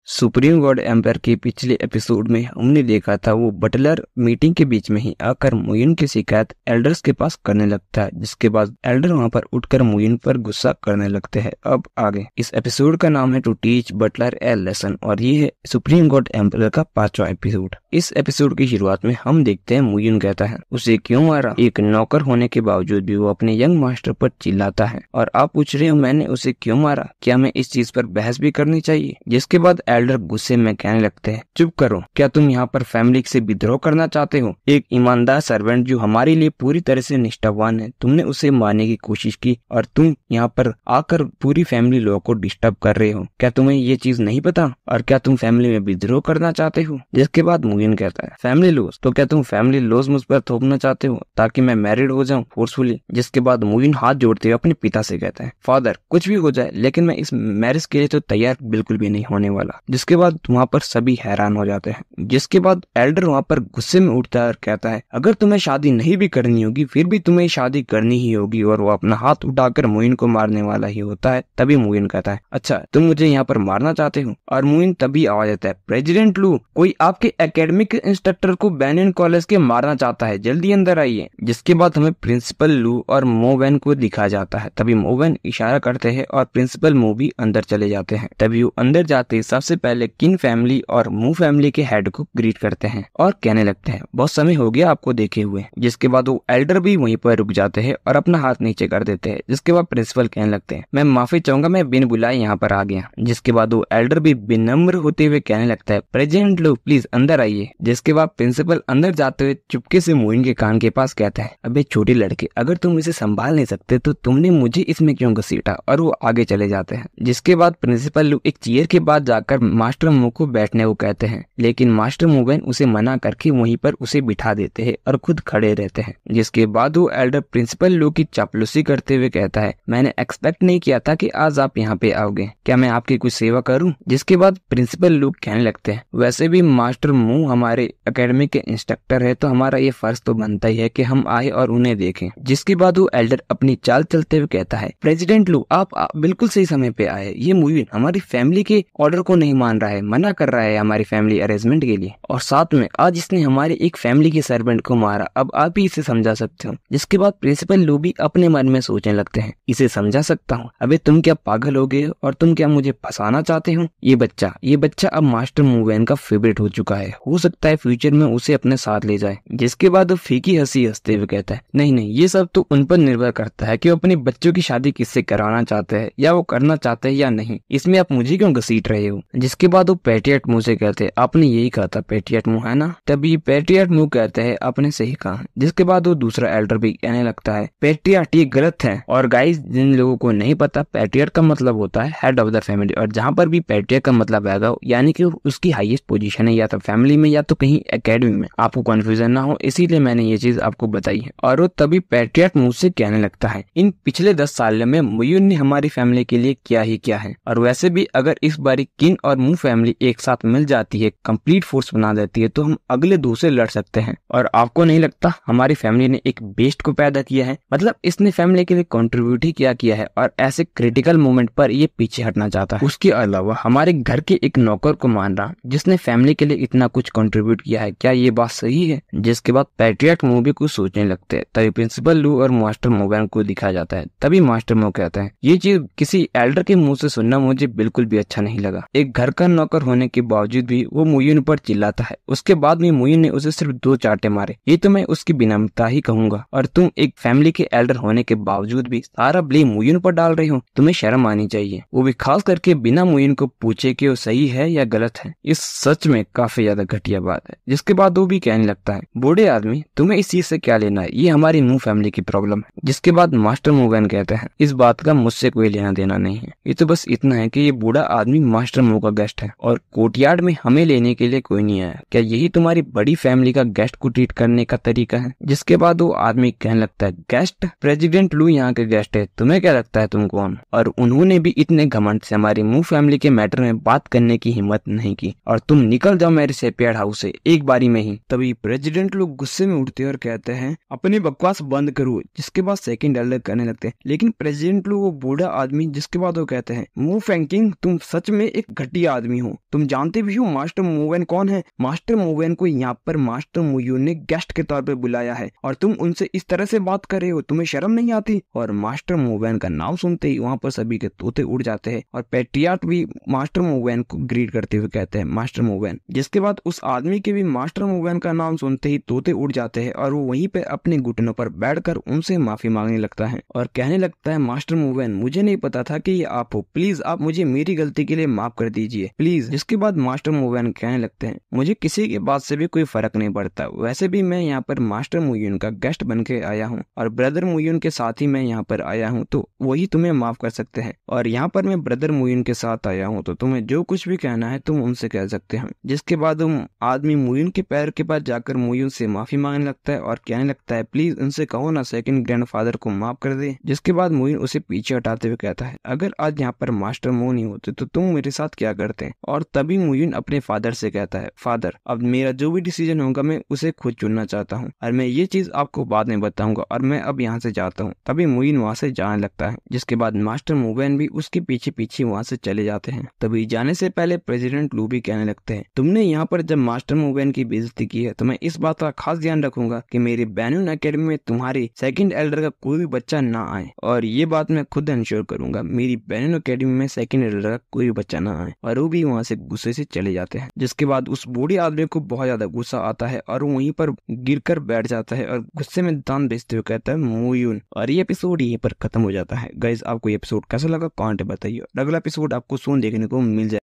Supreme God empire के पिछले episode में हमने देखा था वो बटलर मीटिंग के बीच में ही आकर मुइन की शिकायत एल्डर्स के पास करने लगता है, जिसके बाद एल्डर वहां पर उठकर मुइन पर गुस्सा करने लगते हैं। अब आगे इस एपिसोड का नाम है to teach Butler a lesson और ये है सुप्रीम गॉड एम्पायर का 5वां एपिसोड। इस एपिसोड की शुरुआत में हम देखते हैं मुइन कहता है उसे क्यों मारा। एक नौकर होने के बावजूद भी वो अपने यंग मास्टर पर चिल्लाता है और आप पूछ रहे हो मैंने उसे क्यों मारा, क्या मैं इस चीज पर बहस भी करनी चाहिए। जिसके बाद एल्डर गुस्से में कहने लगते हैं चुप करो, क्या तुम यहाँ पर फैमिली से विद्रोह करना चाहते हो। एक ईमानदार सर्वेंट जो हमारे लिए पूरी तरह से निष्ठावान है, तुमने उसे मारने की कोशिश की और तुम यहाँ पर आकर पूरी फैमिली लॉ को डिस्टर्ब कर रहे हो। क्या तुम्हें ये चीज नहीं पता और क्या तुम फैमिली में विद्रोह करना चाहते हो। जिसके बाद मुइन कहता है फैमिली लॉज, तो क्या तुम फैमिली लॉज मुझ पर थोपना चाहते हो ताकि मैं मैरिड हो जाऊं फोर्सफुली। जिसके बाद मुइन हाथ जोड़ते हुए अपने पिता से कहता है फादर कुछ भी हो जाए लेकिन मैं इस मैरिज के लिए तो तैयार बिल्कुल भी नहीं होने वाला। जिसके बाद वहाँ पर सभी हैरान हो जाते हैं। जिसके बाद एल्डर वहाँ पर गुस्से में उठता है और कहता है अगर तुम्हें शादी नहीं भी करनी होगी फिर भी तुम्हें शादी करनी ही होगी, और वो अपना हाथ उठाकर मुइन को मारने वाला ही होता है। तभी मुइन कहता है अच्छा तुम मुझे यहाँ पर मारना चाहते हो। और मुइन तभी आवाज देता है प्रेसिडेंट लू, कोई आपके एकेडमिक इंस्ट्रक्टर को बैनियन कॉलेज के मारना चाहता है, जल्दी अंदर आइए। जिसके बाद हमें प्रिंसिपल लू और मोवेन को दिखाया जाता है। तभी मोवेन इशारा करते हैं और प्रिंसिपल मो भी अंदर चले जाते हैं। तभी वो अंदर जाते सबसे पहले किन फैमिली और मू फैमिली के हेड को ग्रीट करते हैं और कहने लगते हैं बहुत समय हो गया आपको देखे हुए। जिसके बाद वो एल्डर भी वहीं पर रुक जाते हैं और अपना हाथ नीचे कर देते हैं। जिसके बाद प्रिंसिपल कहने लगते हैं मैं माफी चाहूंगा, मैं बिन बुलाए यहाँ पर आ गया। जिसके बाद वो एल्डर भी विनम्र होते हुए कहने लगता है प्रेसिडेंट लोग प्लीज अंदर आइए। जिसके बाद प्रिंसिपल अंदर जाते हुए चुपके से मुइन के कान के पास कहता है अबे छोटे लड़के, अगर तुम इसे संभाल नहीं सकते तो तुमने मुझे इसमें क्यों घसीटा। और वो आगे चले जाते हैं। जिसके बाद प्रिंसिपल लोग एक चेयर के बाद जाकर मास्टर मू को बैठने को कहते हैं, लेकिन मास्टर मोवेन उसे मना करके वहीं पर उसे बिठा देते हैं और खुद खड़े रहते हैं। जिसके बाद वो एल्डर प्रिंसिपल लोग की चापलूसी करते हुए कहता है मैंने एक्सपेक्ट नहीं किया था कि आज आप यहाँ पे आओगे, क्या मैं आपकी कुछ सेवा करूं। जिसके बाद प्रिंसिपल लोग कहने लगते हैं वैसे भी मास्टर मू हमारे एकेडमी के इंस्ट्रक्टर है तो हमारा ये फर्ज तो बनता ही है कि हम आए और उन्हें देखें। जिसके बाद वो एल्डर अपनी चाल चलते हुए कहता है प्रेसिडेंट लोग आप बिल्कुल सही समय पे आए, ये मुइन हमारी फैमिली के ऑर्डर को नहीं मान रहा है, मना कर रहा है हमारी फैमिली अरेंजमेंट के लिए, और साथ में आज इसने हमारे एक फैमिली के सर्वेंट को मारा, अब आप ही इसे समझा सकते हो। जिसके बाद प्रिंसिपल लो भी अपने मन में सोचने लगते हैं इसे समझा सकता हूँ, अबे तुम क्या पागल हो गए और तुम क्या मुझे फंसाना चाहते हो। ये बच्चा अब मास्टर मोवेन का फेवरेट हो चुका है, हो सकता है फ्यूचर में उसे अपने साथ ले जाए। जिसके बाद वो फीकी हंसी हंसते हुए कहता है नहीं ये सब तो उन पर निर्भर करता है कि वो अपने बच्चों की शादी किससे कराना चाहते हैं या वो करना चाहते हैं या नहीं, इसमें आप मुझे क्यों घसीट रहे हो। जिसके बाद वो पेटियट मुंह से कहते हैं आपने यही कहा था पेटियट मुंह है ना। तभी पेटियट मुंह कहते हैं आपने सही कहा। जिसके बाद वो दूसरा एल्डर भी कहने लगता है पेट्रियट ये गलत है। और गाइस जिन लोगों को नहीं पता पेट्रियट का मतलब होता है हेड ऑफ द फैमिली, और जहाँ पर भी पेट्रियट का मतलब आएगा यानी कि उसकी हाईएस्ट पोजीशन है या तो फैमिली में या तो कहीं एकेडमी में, आपको कंफ्यूजन ना हो इसीलिए मैंने ये चीज आपको बताई है। और वो तभी पेट्रियट मुंह से कहने लगता है इन पिछले 10 साल में मुइन ने हमारी फैमिली के लिए क्या ही क्या है, और वैसे भी अगर इस बारी किन और मू फैमिली एक साथ मिल जाती है, कंप्लीट फोर्स बना देती है तो हम अगले 2 से लड़ सकते हैं। और आपको नहीं लगता हमारी फैमिली ने एक बेस्ट को पैदा किया है, मतलब इसने फैमिली के लिए कंट्रीब्यूट ही किया है और ऐसे क्रिटिकल मोमेंट पर ये पीछे हटना चाहता है। उसके अलावा हमारे घर के एक नौकर को मान रहा जिसने फैमिली के लिए इतना कुछ कंट्रीब्यूट किया है, क्या ये बात सही है। जिसके बाद पेट्रियट मो भी कुछ सोचने लगते हैं। तभी प्रिंसिपल लू और मास्टर मोवेन को दिखाया जाता है। तभी मास्टर मो कहता है ये चीज किसी एल्डर के मुंह से सुनना मुझे बिल्कुल भी अच्छा नहीं लगा। एक घर का नौकर होने के बावजूद भी वो मुइन पर चिल्लाता है, उसके बाद में मुइन ने उसे सिर्फ 2 चांटे मारे, ये तो मैं उसकी विनम्रता ही कहूंगा। और तुम एक फैमिली के एल्डर होने के बावजूद भी सारा ब्लेम मुइन पर डाल रहे हो, तुम्हें शर्म आनी चाहिए, वो भी खास करके बिना मुइन को पूछे कि वो सही है या गलत है। इस सच में काफी ज्यादा घटिया बात है। जिसके बाद वो भी कहने लगता है बूढ़े आदमी तुम्हें इस चीज से क्या लेना है, ये हमारी मू फैमिली की प्रॉब्लम है। जिसके बाद मास्टर मोवेन कहते हैं इस बात का मुझसे कोई लेना देना नहीं है, ये तो बस इतना है कि ये बूढ़ा आदमी मास्टर मो का गेस्ट है और कोर्टयार्ड में हमें लेने के लिए कोई नहीं आया, क्या यही तुम्हारी बड़ी फैमिली का गेस्ट को ट्रीट करने का तरीका है। जिसके बाद वो आदमी कहने लगता है गेस्ट, प्रेसिडेंट लू यहाँ के गेस्ट है, तुम्हें क्या लगता है तुम कौन। और उन्होंने भी इतने घमंड से हमारी मू फैमिली के मैटर में बात करने की हिम्मत नहीं की, और तुम निकल जाओ मेरे सेपियड हाउस से एक बारी में ही। तभी प्रेसिडेंट लोग गुस्से में उठते और कहते हैं अपनी बकवास बंद करो। जिसके बाद सेकंड एल्डर करने लगते हैं लेकिन प्रेसिडेंट लोग वो बूढ़ा आदमी, जिसके बाद वो कहते हैं मू फैंकिंग तुम सच में एक घटिया घटिया आदमी हो। तुम जानते भी हो मास्टर मोवेन कौन है? मास्टर मोवेन को यहाँ पर मास्टर मुयून ने गेस्ट के तौर पर बुलाया है और तुम उनसे इस तरह से बात कर रहे हो, तुम्हें शर्म नहीं आती? और मास्टर मोवेन का नाम सुनते ही वहाँ पर सभी के तोते उड़ जाते हैं और पेट्रियार्क भी मास्टर मोवेन को ग्रीट करते हुए कहते हैं मास्टर मोवेन। जिसके बाद उस आदमी के भी मास्टर मोवेन का नाम सुनते ही तोते उड़ जाते हैं और वो वहीं पे अपने घुटनों पर बैठकर उनसे माफी मांगने लगता है और कहने लगता है मास्टर मोवेन, मुझे नहीं पता था कि ये आप हो, प्लीज आप मुझे मेरी गलती के लिए माफ कर दीजिए प्लीज। जिसके बाद मास्टर मोवेन कहने लगते हैं मुझे किसी की बात से भी कोई फर्क नहीं पड़ता, वैसे भी मैं यहाँ पर मास्टर मुयून का गेस्ट बन के आया हूँ और ब्रदर मुयून के साथ ही मैं यहाँ पर आया हूँ, तो वही तुम्हें माफ कर सकते हैं और यहाँ पर मैं ब्रदर मुयून के साथ आया हूँ, तो तुम्हें जो कुछ भी कहना है तुम उनसे कह सकते हैं। जिसके बाद आदमी मुयून के पैर के पास जाकर मुयून से माफी मांगने लगता है और कहने लगता है प्लीज उनसे कहो ना सेकंड ग्रैंडफादर को माफ कर दे। जिसके बाद मुयून उसे पीछे हटाते हुए कहता है अगर आज यहाँ पर मास्टर मो नहीं होते तो तुम मेरे साथ क्या करते? और तभी मुयून अपने फादर से कहता है फादर, अब मेरा जो भी डिसीजन होगा मैं उसे खुद चुनना चाहता हूँ और मैं ये चीज आपको बाद में बताऊंगा और मैं अब यहाँ से जाता हूँ। तभी मुयून वहाँ से जाने लगता है। जिसके बाद मास्टर मोवेन भी उसके पीछे पीछे वहाँ से चले जाते हैं। तभी जाने से पहले प्रेसिडेंट लू भी कहने लगते हैं तुमने यहाँ पर जब मास्टर मोवेन की बेइज्जती की है तो मैं इस बात का खास ध्यान रखूंगा कि मेरी बैनून एकेडमी में तुम्हारे सेकंड एल्डर का कोई भी बच्चा ना आए और ये बात मैं खुद इंश्योर करूंगा मेरी बैनून एकेडमी में सेकंड एल्डर का कोई भी बच्चा ना आए। और वो भी वहाँ से गुस्से से चले जाते हैं। जिसके बाद उस बूढ़े आदमी को बहुत ज्यादा गुस्सा आता है और वहीं पर गिरकर बैठ जाता है और गुस्से में दांत बेचते हुए कहता है मुयून। और ये एपिसोड यहीं पर खत्म हो जाता है। गाइस आपको ये एपिसोड कैसा लगा कमेंट बताइए। अगला एपिसोड आपको सोन देखने को मिल जाए।